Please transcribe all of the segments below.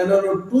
NRO 2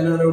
NRO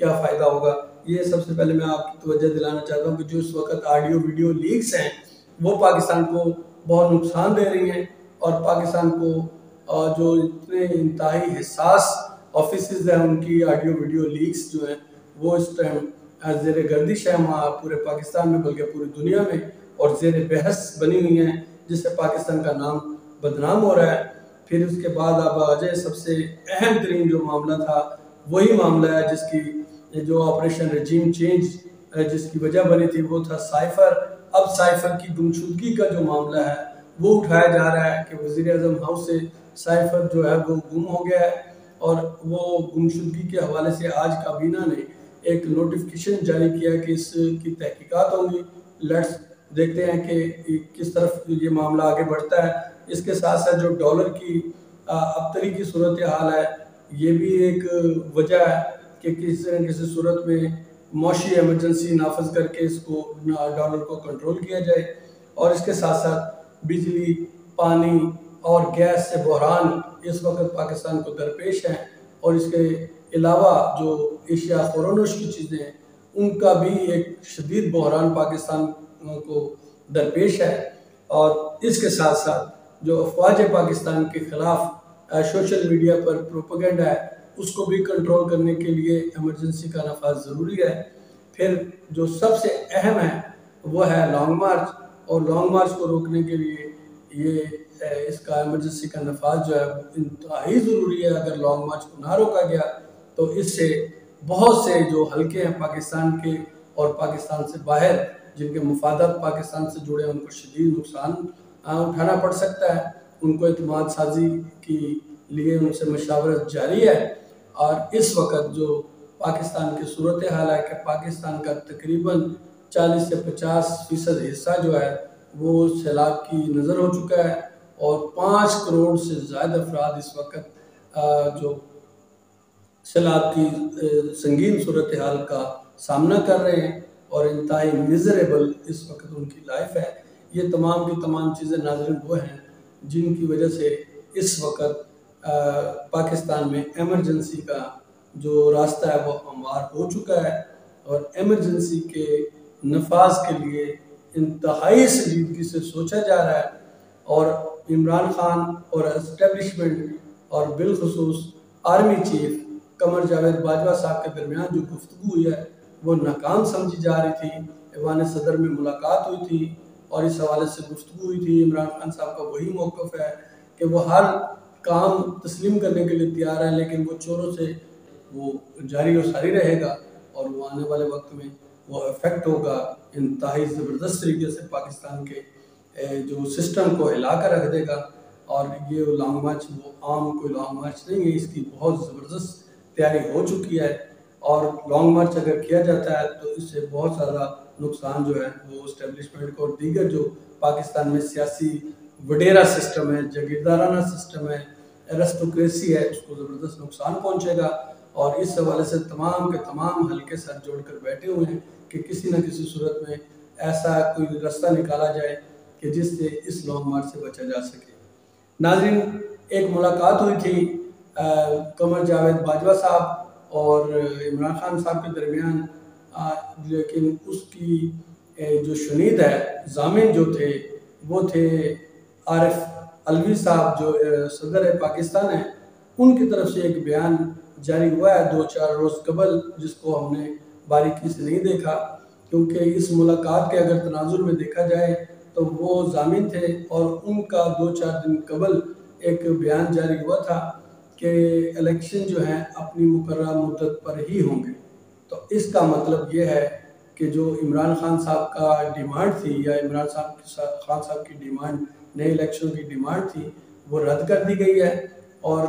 کیا فائدہ ہوگا؟ یہ سب سے پہلے میں آپ کی توجہ دلانا چاہتا ہوں کہ جو اس وقت آڈیو ویڈیو لیکس ہیں وہ پاکستان کو بہت نقصان دے رہی ہیں، اور پاکستان کو جو اتنے انتہائی حساس آفیسز ہیں ان کی آڈیو ویڈیو لیکس جو ہیں وہ اس ٹائم زیر گردش ہے وہاں پورے پاکستان میں بلکہ پوری دنیا میں، اور زیر بحث بنی ہوئی ہیں، جس سے پاکستان کا نام بدنام ہو رہا ہے۔ پھر اس کے بعد اب آجائے سب سے اہم ترین جو معاملہ تھا وہی معاملہ ہے جس کی جو آپریشن رجیم چینج جس کی وجہ بنی تھی وہ تھا سائفر۔ اب سائفر کی گمشدگی کا جو معاملہ ہے وہ اٹھایا جا رہا ہے کہ وزیر اعظم ہاؤس سے سائفر جو ہے وہ گم ہو گیا ہے، اور وہ گمشدگی کے حوالے سے آج کابینہ نے ایک نوٹیفیکیشن جاری کیا کہ اس کی تحقیقات ہوں گی۔ لیٹس دیکھتے ہیں کہ کس طرف یہ معاملہ آگے بڑھتا ہے۔ اس کے ساتھ ساتھ جو ڈالر کی ابتری کی صورتحال ہے یہ بھی ایک وجہ ہے کہ کسی نہ کسی صورت میں معاشی ایمرجنسی نافذ کر کے اس کو ڈالر کو کنٹرول کیا جائے، اور اس کے ساتھ ساتھ بجلی، پانی اور گیس سے بحران اس وقت پاکستان کو درپیش ہیں، اور اس کے علاوہ جو اشیاء خورونوش کی چیزیں ہیں ان کا بھی ایک شدید بحران پاکستان کو درپیش ہے۔ اور اس کے ساتھ ساتھ جو افواج پاکستان کے خلاف سوشل میڈیا پر پروپیگنڈا ہے اس کو بھی کنٹرول کرنے کے لیے ایمرجنسی کا نفاذ ضروری ہے۔ پھر جو سب سے اہم ہے وہ ہے لانگ مارچ، اور لانگ مارچ کو روکنے کے لیے یہ اس کا ایمرجنسی کا نفاذ جو ہے انتہائی ضروری ہے۔ اگر لانگ مارچ کو نہ روکا گیا تو اس سے بہت سے جو حلقے ہیں پاکستان کے اور پاکستان سے باہر جن کے مفادات پاکستان سے جڑے ہیں ان کو شدید نقصان اٹھانا پڑ سکتا ہے۔ ان کو اعتماد سازی کے لیے ان سے مشاورت جاری ہے، اور اس وقت جو پاکستان کی صورتحال ہے کہ پاکستان کا تقریباً 40 سے 50% حصہ جو ہے وہ سیلاب کی نظر ہو چکا ہے، اور 5 کروڑ سے زائد افراد اس وقت جو سیلاب کی سنگین صورتحال کا سامنا کر رہے ہیں، اور انتہائی میزریبل اس وقت ان کی لائف ہے۔ یہ تمام کی تمام چیزیں ناظرین وہ ہیں جن کی وجہ سے اس وقت پاکستان میں ایمرجنسی کا جو راستہ ہے وہ ہموار ہو چکا ہے، اور ایمرجنسی کے نفاذ کے لیے انتہائی سنجیدگی سے سوچا جا رہا ہے۔ اور عمران خان اور اسٹیبلشمنٹ اور بالخصوص آرمی چیف قمر جاوید باجوہ صاحب کے درمیان جو گفتگو ہوئی ہے وہ ناکام سمجھی جا رہی تھی۔ ایوان صدر میں ملاقات ہوئی تھی اور اس حوالے سے گفتگو ہوئی تھی۔ عمران خان صاحب کا وہی موقف ہے کہ وہ ہر کام تسلیم کرنے کے لیے تیار ہے، لیکن وہ چوروں سے وہ جاری و ساری رہے گا، اور وہ آنے والے وقت میں وہ افیکٹ ہوگا انتہائی زبردست طریقے سے پاکستان کے جو سسٹم کو ہلا کر رکھ دے گا۔ اور یہ لانگ مارچ وہ عام کوئی لانگ مارچ نہیں ہے، اس کی بہت زبردست تیاری ہو چکی ہے، اور لانگ مارچ اگر کیا جاتا ہے تو اس سے بہت زیادہ نقصان جو ہے وہ اسٹیبلشمنٹ کو اور دیگر جو پاکستان میں سیاسی وڈیرا سسٹم ہے، جاگیردارانہ سسٹم ہے، ایرسٹوکریسی ہے، اس کو زبردست نقصان پہنچے گا۔ اور اس حوالے سے تمام کے تمام حلقے ساتھ جوڑ کر بیٹھے ہوئے ہیں کہ کسی نہ کسی صورت میں ایسا کوئی راستہ نکالا جائے کہ جس سے اس لانگ مارچ سے بچا جا سکے۔ ناظرین، ایک ملاقات ہوئی تھی قمر جاوید باجوہ صاحب اور عمران خان صاحب کے درمیان، لیکن اس کی جو شنید ہے ضامن جو تھے وہ تھے عارف علوی صاحب جو صدر پاکستان ہیں۔ ان کی طرف سے ایک بیان جاری ہوا ہے 2-4 روز قبل، جس کو ہم نے باریکی سے نہیں دیکھا، کیونکہ اس ملاقات کے اگر تناظر میں دیکھا جائے تو وہ ضامن تھے، اور ان کا 2-4 دن قبل ایک بیان جاری ہوا تھا کہ الیکشن جو ہیں اپنی مقررہ مدت پر ہی ہوں گے۔ تو اس کا مطلب یہ ہے کہ جو عمران خان صاحب کا ڈیمانڈ تھی، یا عمران خان صاحب کی ڈیمانڈ نئے الیکشن کی ڈیمانڈ تھی، وہ رد کر دی گئی ہے، اور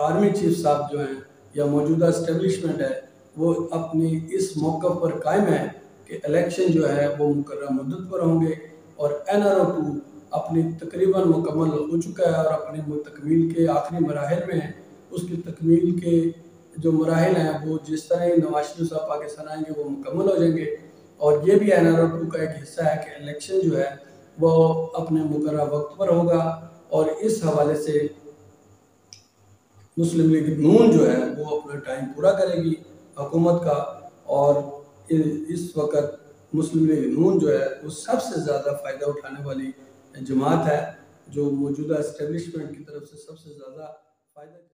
آرمی چیف صاحب جو ہیں یا موجودہ اسٹیبلشمنٹ ہے وہ اپنی اس موقف پر قائم ہے کہ الیکشن جو ہے وہ مقررہ مدت پر ہوں گے، اور NRO-2 اپنی تقریباً مکمل ہو چکا ہے اور اپنی تکمیل کے آخری مراحل میں ہے۔ اس کی تکمیل کے جو مراحل ہیں وہ جس طرح ہی نواز شریف صاحب پاکستان آئیں گے وہ مکمل ہو جائیں گے، اور یہ بھی NRO-2 کا ایک حصہ ہے کہ الیکشن جو ہے وہ اپنے مقررہ وقت پر ہوگا، اور اس حوالے سے مسلم لیگ نون جو ہے وہ اپنا ٹائم پورا کرے گی حکومت کا، اور اس وقت مسلم لیگ نون جو ہے وہ سب سے زیادہ فائدہ اٹھانے والی جماعت ہے، جو موجودہ اسٹیبلشمنٹ کی طرف سے سب سے زیادہ فائدہ